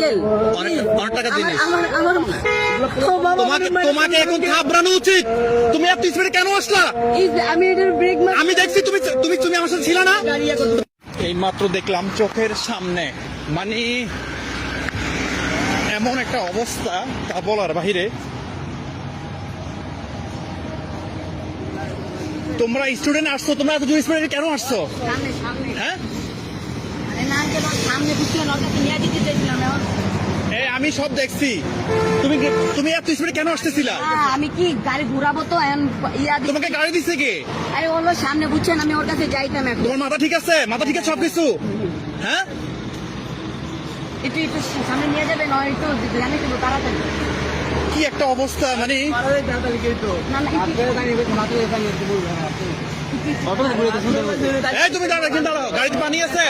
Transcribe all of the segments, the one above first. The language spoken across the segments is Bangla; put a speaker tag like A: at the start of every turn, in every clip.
A: আঙ্কেল
B: অনেক টাকা জিনিস
A: আমার আমার
B: তোমাকে এখন ঘাবড়ানো উচিত। তুমি এত স্পিডে কেন আসলা?
A: আমি এটার ব্রেক
B: আমি দেখছি তুমি তুমি তুমি আমার সাথে ছিল না। এই মাত্র দেখলাম চোখের সামনে, মানে এমন একটা অবস্থা তা বলার বাহিরে। তোমরা স্টুডেন্ট আসছো, তোমরা এত জোরে স্পিডে কেন আসছো? হ্যাঁ আমি সব দেখছি। তুমি তুমি এত স্পিডে কেন আসতেছিলা?
A: আমি কি গাড়ি ঘুরাবো তো
B: তোমাকে গাড়ি দিচ্ছে কে?
A: আরে ওর সামনে বুঝছেন আমি ওর কাছে যাইতাম এখন।
B: তোমার মাথা ঠিক আছে? মাথা ঠিক আছে সবকিছু? হ্যাঁ
A: একটু একটু সামনে নিয়ে যাবেন, একটু জানি দেবো তাড়াতাড়ি।
B: কি একটা অবস্থা, মানে এই তুমি দাঁড়াও, কিন্তু দাঁড়াও, গাড়িতে পানি আছে?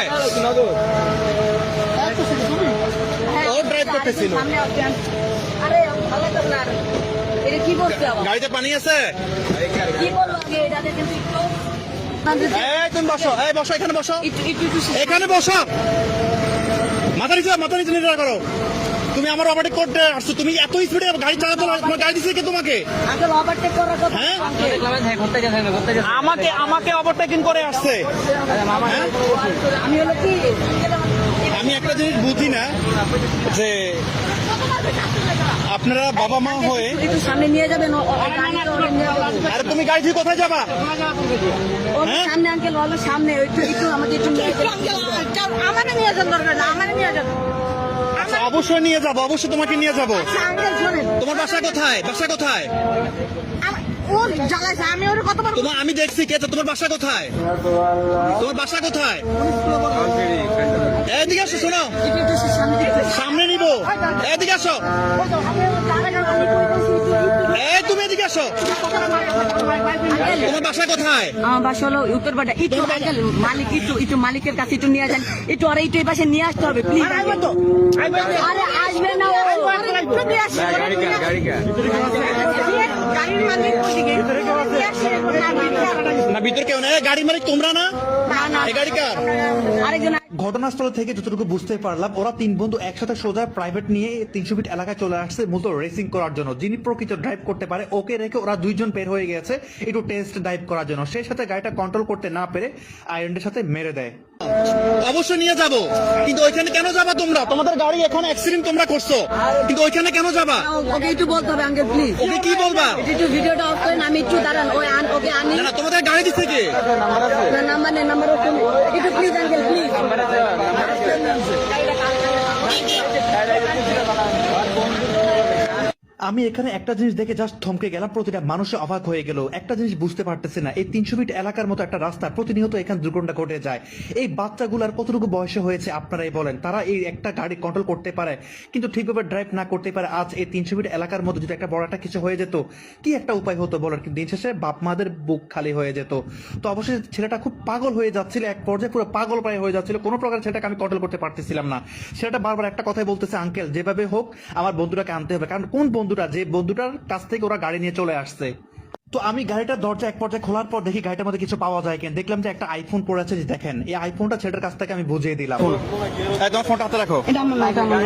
B: ও ড্রাইভ করতেছিল।
A: আরে ভালো তো না, এটা কি বলছে?
B: গাড়িতে পানি আছে?
A: কি বললো আগে এটাতে কিন্তু একটু
B: এই তুমি বসো, এই বসো, এখানে বসো, এখানে বসো। মাথা নিচে নির্ধারণ করো। তুমি আমার ওভারটেক করতে আসছো, তুমি এত স্পিডে গাড়ি চালাতে, গাড়ি দিচ্ছে কে তোমাকে? হ্যাঁ আমাকে ওভারটেকিং করে আসছে।
A: আমি হলো কি,
B: আমি একটা জিনিস বুঝি না যে আপনারা বাবা মা হয়ে
A: একটু সামনে নিয়ে যাবেন।
B: আরে তুমি গাড়ি থেকে কোথায় যাবা?
A: সামনে আঙ্কেল হলো সামনে, একটু একটু আমাকে একটু আমার নিয়ে যান, দরকার না আমার নিয়ে যান।
B: অবশ্যই নিয়ে যাবো, অবশ্যই তোমাকে নিয়ে যাবো।
A: আঙ্কেল শোনেন,
B: তোমার বাসা কোথায়? বাসা কোথায়?
A: ওর জ্বালাইছে, আমি ওর কতবার
B: তোমার আমি দেখছি কে, তোমার বাসা কোথায়? তোমার বাসা কোথায়? এদিকে আসো, শোনো, সামনে নিব, এদিকে আসো। এই তুমি এদিকে আসো। তোমার বাসা কোথায়?
A: আমার বাসা হলো উত্তরপাড়া। একটু আঙ্কেল মালিক, একটু মালিকের কাছে একটু নিয়ে যান, একটু আর একটু এই পাশে নিয়ে আসতে হবে প্লিজ। আরে আসবে না, গাড়ির মালিক
B: না ভিতরে কেউ নেই। গাড়ি মালিক তোমরা না? এই গাড়ি কার?
A: আরেকজন।
C: ঘটনাস্থল থেকে যতটুকু বুঝতে পারলাম, ওরা তিন বন্ধু একসাথে সোজা প্রাইভেট নিয়ে 300 ফিট এলাকায় চলে আসছে মূলত রেসিং করার জন্য। যিনি প্রকৃত ড্রাইভ করতে পারে ওকে রেখে ওরা দুইজন বের হয়ে গেছে একটু টেস্ট ড্রাইভ করার জন্য। সেই সাথে গাড়িটা কন্ট্রোল করতে না পেরে আয়রনের সাথে মেরে দেয়।
B: অবশ্যই নিয়ে যাবো, কিন্তু ওইখানে কেন যাবা তোমরা? তোমাদের গাড়ি এখন অ্যাক্সিডেন্ট তোমরা করছো, কিন্তু ওইখানে কেন যাবা?
A: ওকে একটু বলতে হবে আঙ্কেল প্লিজ।
B: ওকে কি বলবা?
A: একটু ভিডিওটা অফ করেন, আমি একটু দাঁড়ান, ওই ওকে আনি।
B: না তোমাদের গাড়ি দিচ্ছে কে?
A: নাম্বার একটু প্লিজ আঙ্কেল প্লিজ।
C: আমি এখানে একটা জিনিস দেখে জাস্ট থমকে গেলাম, প্রতিটা মানুষে অবাক হয়ে গেল। একটা জিনিস বুঝতে পারতেছে না, এই 300 ফিট এলাকার মতো একটা রাস্তা প্রতিনিয়ত এখানে দুর্ঘটনা ঘটে যায়। এই বাচ্চাগুলার কতটুকু বয়সে হয়েছে আপনারাই বলেন? তারা এই একটা গাড়ি কন্ট্রোল করতে পারে কিন্তু ঠিকভাবে ড্রাইভ না করতে পারে। আজ এই 300 ফিট এলাকার মধ্যে যদি একটা বড় একটা কিছু হয়ে যেত, কি একটা উপায় হতো বলেন? কিন্তু দিন শেষে বাপ মাদের বুক খালি হয়ে যেত। তো অবশ্যই ছেলেটা খুব পাগল হয়ে যাচ্ছিল, এক পর্যায়ে পুরো পাগল প্রায় হয়ে যাচ্ছিল। কোনো প্রকার ছেলেটাকে আমি কন্ট্রোল করতে পারতেছিলাম না। ছেলেটা বারবার একটা কথাই বলতেছে, আঙ্কেল যেভাবে হোক আমার বন্ধুটাকে আনতে হবে। কারণ কোন বন্ধুটা? যে বন্ধুটার কাছ থেকে ওরা গাড়ি নিয়ে চলে আসছে। তো আমি গাড়িটার দরজা এক পর্যায়ে খোলার পর দেখি গাড়িটার মধ্যে কিছু পাওয়া যায় কিনা। দেখলাম যে একটা আইফোন পড়ে আছে। দেখেন এই আইফোনটা ছেলেটার কাছ থেকে আমি বুঝিয়ে দিলাম।
B: তোমার ফোনটা হাতে রাখো।
A: এটা আমার না, এটা আমার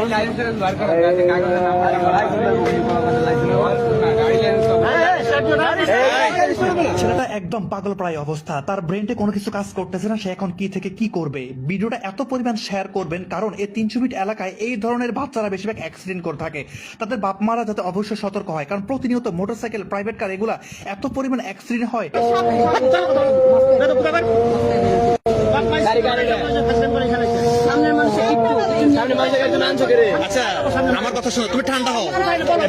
C: ছেলেটা একদম পাগল প্রায় অবস্থা, তার ব্রেনটে কোনো কিছু কাজ করতেছে না। সে এখন কি থেকে কি করবে। ভিডিওটা এত পরিমাণ শেয়ার করবেন, কারণ এই 300 ফিট এলাকায় এই ধরনের বাচ্চারা বেশিরভাগ অ্যাক্সিডেন্ট করে থাকে। তাদের বাপ মারা যাতে অবশ্যই সতর্ক হয়, কারণ প্রতিনিয়ত মোটরসাইকেল, প্রাইভেট কার এগুলা এত পরিমাণ অ্যাক্সিডেন্ট হয়।
A: সামনের মানুষের
B: আচ্ছা আমার কথা শোনো, তুমি ঠান্ডা হও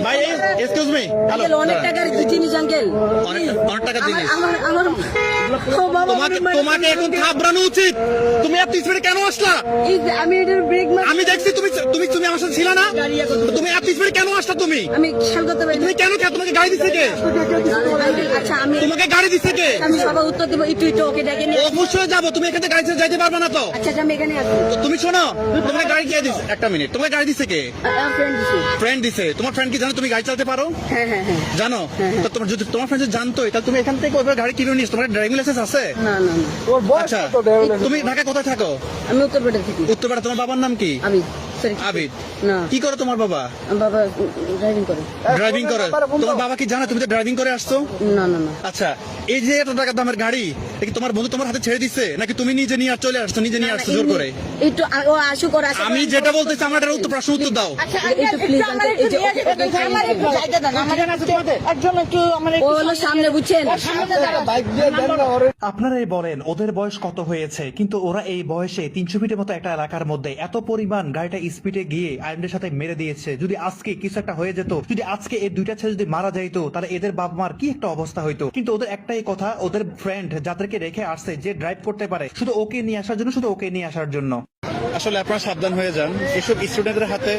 B: ভাই। Excuse me, hello.
A: অনেক টাকার জিনিস আঙ্কেল,
B: অনেক টাকা জিনিস।
A: আমার
B: তোমাকে এখন ঘাবড়ানো উচিত। তুমি এত স্পিডে কেন আসলা?
A: আমি এটার ব্রেক
B: আমি দেখছি তুমি তুমি তুমি আমার সাথে ছিল না। তুমি এত স্পিডে কেন আসলা? তুমি
A: আমি খেয়াল করতে পারি।
B: তুমি কেন? তোমাকে গাড়ি দিচ্ছে কে?
A: আচ্ছা আমি
B: তোমাকে গাড়ি দিচ্ছে কে?
A: আমি সবার উত্তর দেবো, একটু একটু ওকে ডেকে নিয়ে।
B: অবশ্যই যাবো, তুমি এখানে গাড়ি ছেড়ে যাইতে পারবে না তো।
A: আচ্ছা আমি এখানে আসবো।
B: তুমি শোনো, তোমাকে গাড়ি কে দিচ্ছে? একটা মিনিট, তোমাকে গাড়ি দিচ্ছে কে?
A: ফ্রেন্ড দিছি।
B: ফ্রেন্ড দিছে। তোমার ফ্রেন্ড কি জানো তুমি গাড়ি চালাতে পারো?
A: হ্যাঁ হ্যাঁ হ্যাঁ।
B: জানো? তো তোমার যদি তোমার ফ্রেন্ড জানতোই তাহলে তুমি এখান থেকে ওইভাবে গাড়ি কিনে নিস। তোমার ড্রাইভিং লাইসেন্স আছে?
A: না না না।
B: আচ্ছা তুমি ঢাকা কোথায় থাকো?
A: আমি উত্তরপাড়া থেকে।
B: উত্তরপাড়া। তোমার বাবার নাম কি?
A: আমি
B: আবিদ
A: না
B: কি করে তোমার বাবা?
A: আমার বাবা ড্রাইভিং করে।
B: ড্রাইভিং করে। তোমার বাবা কি জানে তুমি তো ড্রাইভিং করে আসছো?
A: না না না
B: আচ্ছা, এই যে এত টাকা দামের গাড়ি এটা কি তোমার বন্ধু তোমার হাতে ছেড়ে দিছে নাকি তুমি নিজে নিয়ে চলে আসছো, নিজে নিয়ে আসছো জোর করে?
A: একটু ও আসুক ওর আসুক।
B: আমি যেটা বলতেছি আমার এটার উত্তর প্রশ্ন উত্তর দাও।
A: একটু প্লিজ ও হলো সামনে বুঝছেন।
C: আপনারাই বলেন ওদের বয়স কত হয়েছে, কিন্তু ওরা এই বয়সে 300 ফিটের মতো একটা এলাকার মধ্যে এত পরিমাণ গাড়িটা স্পিডে গিয়ে আইনদের সাথে মেরে দিয়েছে। যদি আজকে কিছু একটা হয়ে যেত, যদি আজকে এই দুইটা ছেলে যদি মারা যাইতো, তাহলে এদের বাবা মার কি একটা অবস্থা হইতো। কিন্তু ওদের একটাই কথা, ওদের ফ্রেন্ড যাদেরকে রেখে আসছে, যে ড্রাইভ করতে পারে, শুধু ওকে নিয়ে আসার জন্য, শুধু ওকে নিয়ে আসার জন্য।
B: আসলে আপনারা সাবধান হয়ে যান, এসব স্টুডেন্টদের হাতে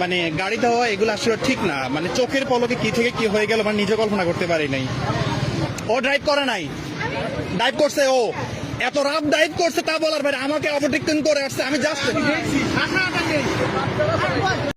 B: মানে গাড়ি দেওয়া এগুলো আসলে ঠিক না। মানে চোখের পলকে কি থেকে কি হয়ে গেল মানে নিজে কল্পনা করতে পারি নাই। ও ড্রাইভ করে নাই, ড্রাইভ করছে, ও এত রাফ ড্রাইভ করছে তা বলার বাইরে আমাকে ওভারটেক করে আসছে। আমি জাস্ট